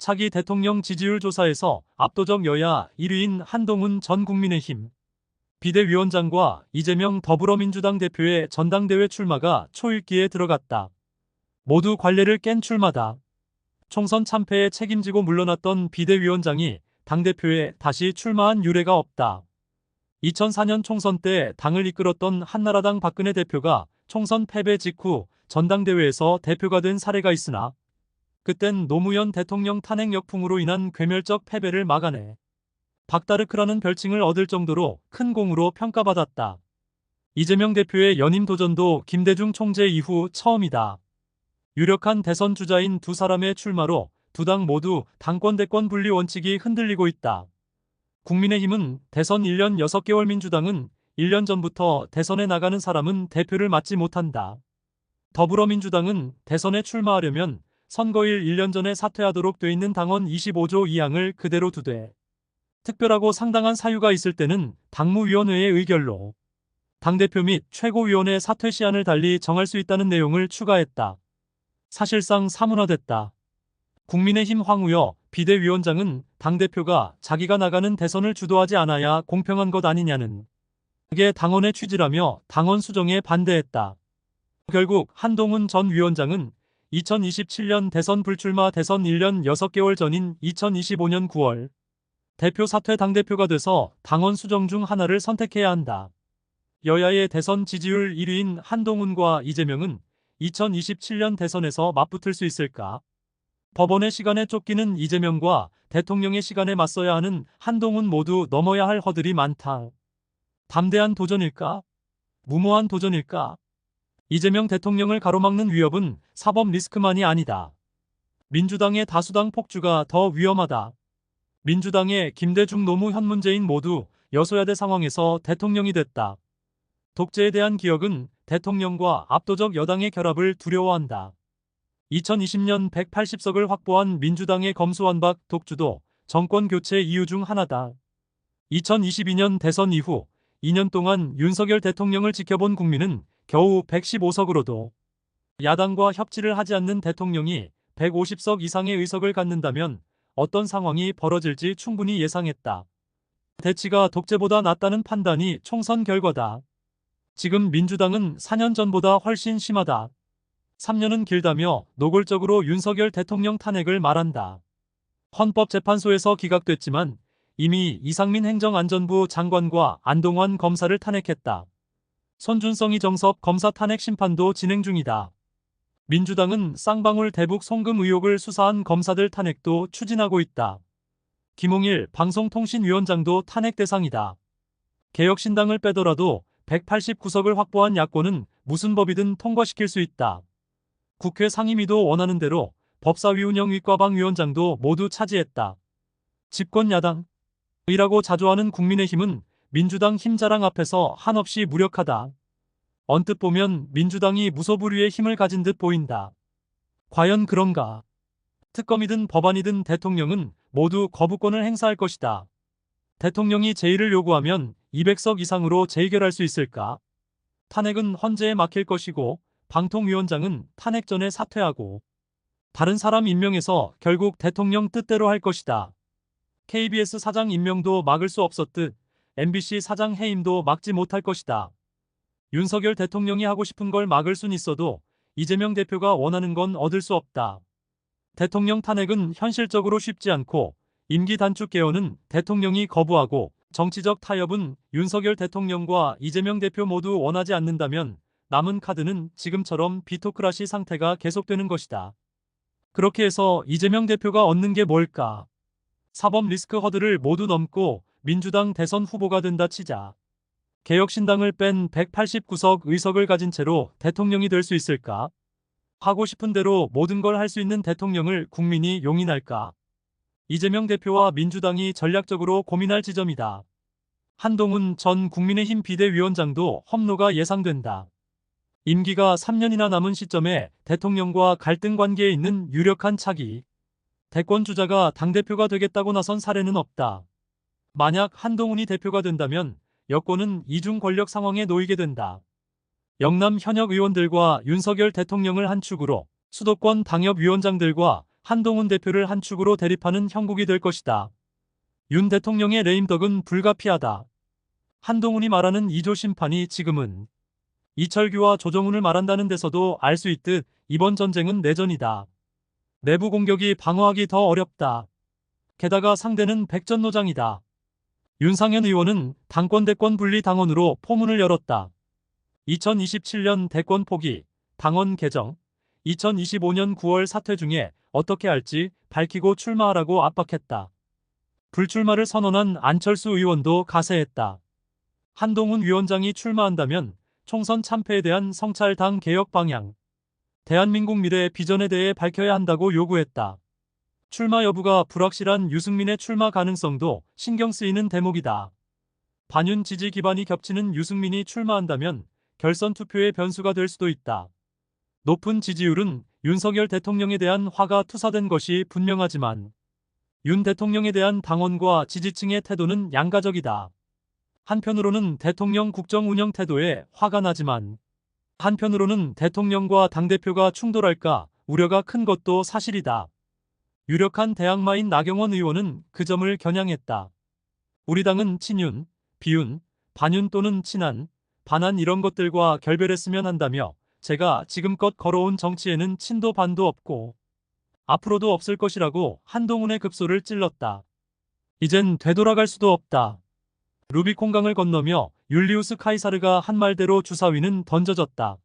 차기 대통령 지지율 조사에서 압도적 여야 1위인 한동훈 전 국민의힘 비대위원장과 이재명 더불어민주당 대표의 전당대회 출마가 초읽기에 들어갔다. 모두 관례를 깬 출마다. 총선 참패에 책임지고 물러났던 비대위원장이 당대표에 다시 출마한 유례가 없다. 2004년 총선 때 당을 이끌었던 한나라당 박근혜 대표가 총선 패배 직후 전당대회에서 대표가 된 사례가 있으나 그땐 노무현 대통령 탄핵 역풍으로 인한 괴멸적 패배를 막아내 박다르크라는 별칭을 얻을 정도로 큰 공으로 평가받았다. 이재명 대표의 연임 도전도 김대중 총재 이후 처음이다. 유력한 대선 주자인 두 사람의 출마로 두 당 모두 당권-대권 분리 원칙이 흔들리고 있다. 국민의힘은 대선 1년 6개월, 민주당은 1년 전부터 대선에 나가는 사람은 대표를 맡지 못한다. 더불어민주당은 대선에 출마하려면 선거일 1년 전에 사퇴하도록 돼 있는 당원 25조 2항을 그대로 두되 특별하고 상당한 사유가 있을 때는 당무위원회의 의결로 당대표 및 최고위원회 사퇴 시한을 달리 정할 수 있다는 내용을 추가했다. 사실상 사문화됐다. 국민의힘 황우여 비대위원장은 당대표가 자기가 나가는 대선을 주도하지 않아야 공평한 것 아니냐는 그게 당원의 취지라며 당원 수정에 반대했다. 결국 한동훈 전 위원장은 2027년 대선 불출마, 대선 1년 6개월 전인 2025년 9월 대표 사퇴 당대표가 돼서 당원 수정 중 하나를 선택해야 한다. 여야의 대선 지지율 1위인 한동훈과 이재명은 2027년 대선에서 맞붙을 수 있을까? 법원의 시간에 쫓기는 이재명과 대통령의 시간에 맞서야 하는 한동훈, 모두 넘어야 할 허들이 많다. 담대한 도전일까? 무모한 도전일까? 이재명 대통령을 가로막는 위협은 사법 리스크만이 아니다. 민주당의 다수당 폭주가 더 위험하다. 민주당의 김대중, 노무현, 문재인 모두 여소야대 상황에서 대통령이 됐다. 독재에 대한 기억은 대통령과 압도적 여당의 결합을 두려워한다. 2020년 180석을 확보한 민주당의 검수완박 독주도 정권 교체 이유 중 하나다. 2022년 대선 이후 2년 동안 윤석열 대통령을 지켜본 국민은 겨우 115석으로도 야당과 협치를 하지 않는 대통령이 150석 이상의 의석을 갖는다면 어떤 상황이 벌어질지 충분히 예상했다. 대치가 독재보다 낫다는 판단이 총선 결과다. 지금 민주당은 4년 전보다 훨씬 심하다. 3년은 길다며 노골적으로 윤석열 대통령 탄핵을 말한다. 헌법재판소에서 기각됐지만 이미 이상민 행정안전부 장관과 안동환 검사를 탄핵했다. 손준성, 이정섭 검사 탄핵 심판도 진행 중이다. 민주당은 쌍방울 대북 송금 의혹을 수사한 검사들 탄핵도 추진하고 있다. 김홍일 방송통신위원장도 탄핵 대상이다. 개혁신당을 빼더라도 189석을 확보한 야권은 무슨 법이든 통과시킬 수 있다. 국회 상임위도 원하는 대로 법사위 운영 윗과방위원장도 모두 차지했다. 집권 야당이라고 자조하는 국민의힘은 민주당 힘자랑 앞에서 한없이 무력하다. 언뜻 보면 민주당이 무소불위의 힘을 가진 듯 보인다. 과연 그런가? 특검이든 법안이든 대통령은 모두 거부권을 행사할 것이다. 대통령이 제의를 요구하면 200석 이상으로 재의결할 수 있을까? 탄핵은 헌재에 막힐 것이고 방통위원장은 탄핵 전에 사퇴하고 다른 사람 임명해서 결국 대통령 뜻대로 할 것이다. KBS 사장 임명도 막을 수 없었듯 MBC 사장 해임도 막지 못할 것이다. 윤석열 대통령이 하고 싶은 걸 막을 순 있어도 이재명 대표가 원하는 건 얻을 수 없다. 대통령 탄핵은 현실적으로 쉽지 않고 임기 단축 개헌은 대통령이 거부하고 정치적 타협은 윤석열 대통령과 이재명 대표 모두 원하지 않는다면 남은 카드는 지금처럼 비토크라시 상태가 계속되는 것이다. 그렇게 해서 이재명 대표가 얻는 게 뭘까? 사법 리스크 허들을 모두 넘고 민주당 대선 후보가 된다 치자. 개혁신당을 뺀 189석 의석을 가진 채로 대통령이 될 수 있을까? 하고 싶은 대로 모든 걸 할 수 있는 대통령을 국민이 용인할까? 이재명 대표와 민주당이 전략적으로 고민할 지점이다. 한동훈 전 국민의힘 비대위원장도 험로가 예상된다. 임기가 3년이나 남은 시점에 대통령과 갈등 관계에 있는 유력한 차기 대권 주자가 당대표가 되겠다고 나선 사례는 없다. 만약 한동훈이 대표가 된다면 여권은 이중 권력 상황에 놓이게 된다. 영남 현역 의원들과 윤석열 대통령을 한 축으로 수도권 당협위원장들과 한동훈 대표를 한 축으로 대립하는 형국이 될 것이다. 윤 대통령의 레임덕은 불가피하다. 한동훈이 말하는 2조 심판이 지금은 이철규와 조정훈을 말한다는 데서도 알 수 있듯 이번 전쟁은 내전이다. 내부 공격이 방어하기 더 어렵다. 게다가 상대는 백전노장이다. 윤상현 의원은 당권 대권 분리 당원으로 포문을 열었다. 2027년 대권 포기, 당원 개정, 2025년 9월 사퇴 중에 어떻게 할지 밝히고 출마하라고 압박했다. 불출마를 선언한 안철수 의원도 가세했다. 한동훈 위원장이 출마한다면 총선 참패에 대한 성찰 당 개혁 방향, 대한민국 미래의 비전에 대해 밝혀야 한다고 요구했다. 출마 여부가 불확실한 유승민의 출마 가능성도 신경 쓰이는 대목이다. 반윤 지지 기반이 겹치는 유승민이 출마한다면 결선 투표의 변수가 될 수도 있다. 높은 지지율은 윤석열 대통령에 대한 화가 투사된 것이 분명하지만 윤 대통령에 대한 당원과 지지층의 태도는 양가적이다. 한편으로는 대통령 국정 운영 태도에 화가 나지만 한편으로는 대통령과 당대표가 충돌할까 우려가 큰 것도 사실이다. 유력한 대항마인 나경원 의원은 그 점을 겨냥했다. 우리 당은 친윤, 비윤, 반윤 또는 친한, 반한 이런 것들과 결별했으면 한다며 제가 지금껏 걸어온 정치에는 친도 반도 없고 앞으로도 없을 것이라고 한동훈의 급소를 찔렀다. 이젠 되돌아갈 수도 없다. 루비콘강을 건너며 율리우스 카이사르가 한 말대로 주사위는 던져졌다.